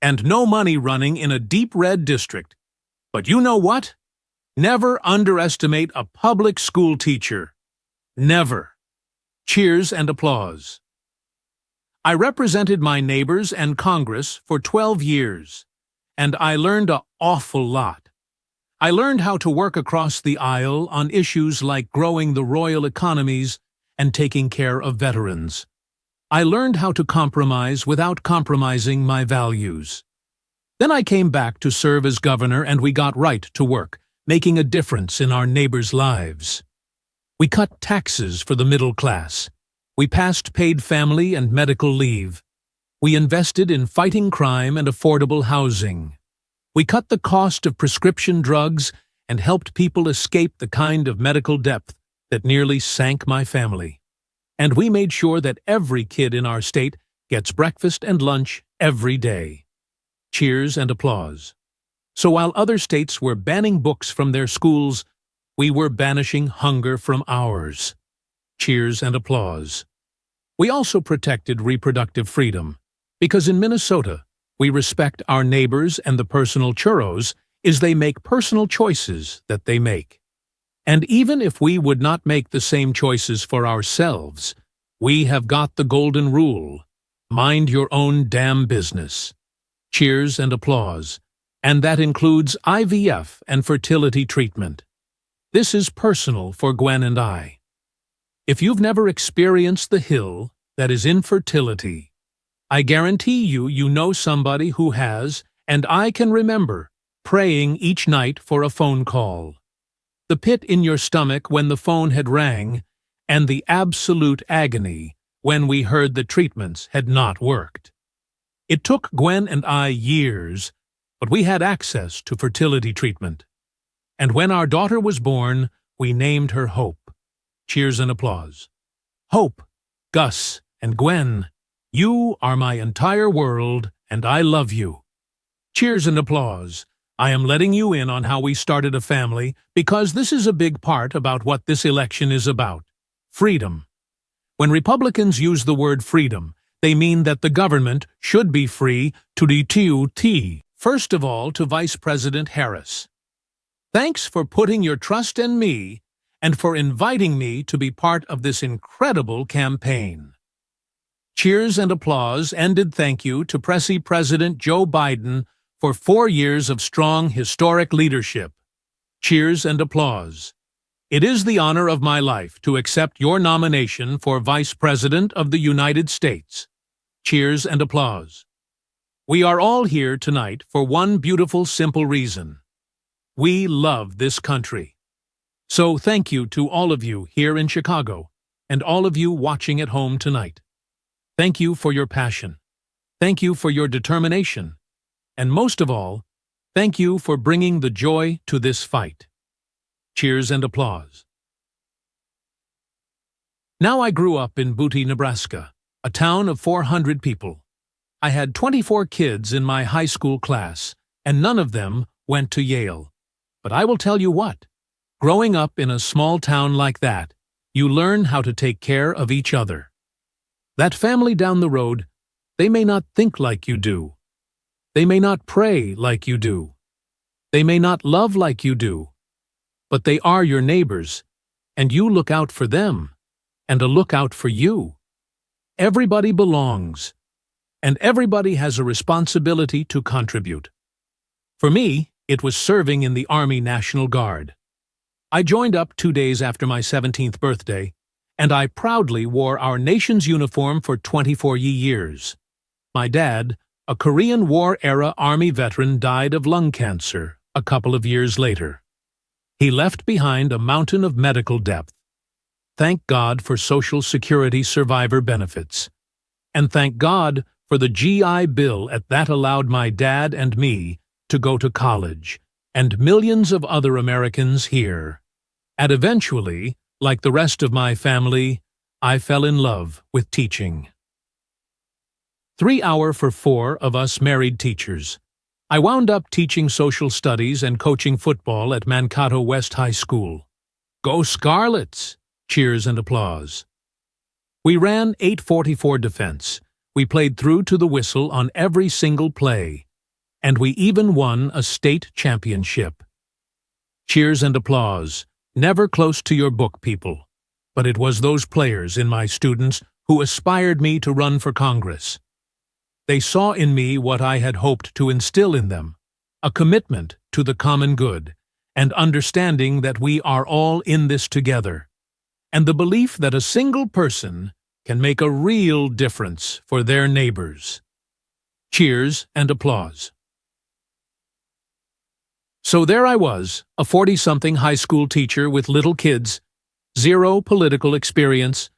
and no money running in a deep red district. But you know what? Never underestimate a public school teacher. Never. Cheers and applause. I represented my neighbors and Congress for 12 years, and I learned an awful lot. I learned how to work across the aisle on issues like growing the royal economies and taking care of veterans. I learned how to compromise without compromising my values. Then I came back to serve as governor, and we got right to work, making a difference in our neighbors' lives. We cut taxes for the middle class. We passed paid family and medical leave. We invested in fighting crime and affordable housing. We cut the cost of prescription drugs and helped people escape the kind of medical debt that nearly sank my family. And we made sure that every kid in our state gets breakfast and lunch every day. Cheers and applause. So while other states were banning books from their schools, we were banishing hunger from ours. Cheers and applause. We also protected reproductive freedom, because in Minnesota, we respect our neighbors and the personal churros is they make personal choices that they make. And even if we would not make the same choices for ourselves, we have got the golden rule: mind your own damn business. Cheers and applause. And that includes IVF and fertility treatment. This is personal for Gwen and I. If you've never experienced the hill that is infertility, I guarantee you know somebody who has, and I can remember praying each night for a phone call. The pit in your stomach when the phone had rang, and the absolute agony when we heard the treatments had not worked. It took Gwen and I years, but we had access to fertility treatment. And when our daughter was born, we named her Hope. Cheers and applause. Hope, Gus, and Gwen, you are my entire world, and I love you. Cheers and applause. I am letting you in on how we started a family, because this is a big part about what this election is about. Freedom. When Republicans use the word freedom, they mean that the government should be free to the TUT. First of all, to Vice President Harris. Thanks for putting your trust in me and for inviting me to be part of this incredible campaign. Cheers and applause ended thank you to President Joe Biden for 4 years of strong, historic leadership. Cheers and applause. It is the honor of my life to accept your nomination for Vice President of the United States. Cheers and applause. We are all here tonight for one beautiful, simple reason. We love this country. So thank you to all of you here in Chicago and all of you watching at home tonight. Thank you for your passion. Thank you for your determination. And most of all, thank you for bringing the joy to this fight. Cheers and applause. Now I grew up in Butte, Nebraska, a town of 400 people. I had 24 kids in my high school class, and none of them went to Yale. But I will tell you what, growing up in a small town like that, you learn how to take care of each other. That family down the road, they may not think like you do. They may not pray like you do. They may not love like you do. But they are your neighbors, and you look out for them, and a look out for you. Everybody belongs, and everybody has a responsibility to contribute. For me, it was serving in the Army National Guard. I joined up 2 days after my 17th birthday, and I proudly wore our nation's uniform for 24 years. My dad, a Korean War-era Army veteran, died of lung cancer a couple of years later. He left behind a mountain of medical debt. Thank God for Social Security survivor benefits. And thank God for the GI Bill that allowed my dad and me to go to college, and millions of other Americans here. And eventually, like the rest of my family, I fell in love with teaching. 3 hours for 4 of us married teachers. I wound up teaching social studies and coaching football at Mankato West High School. Go Scarlets! Cheers and applause. We ran 844 defense. We played through to the whistle on every single play. and we even won a state championship. Cheers and applause, never close to your book, people. But it was those players in my students who aspired me to run for Congress. They saw in me what I had hoped to instill in them, a commitment to the common good, and understanding that we are all in this together, and the belief that a single person can make a real difference for their neighbors. Cheers and applause. So there I was, a 40-something high school teacher with little kids, zero political experience,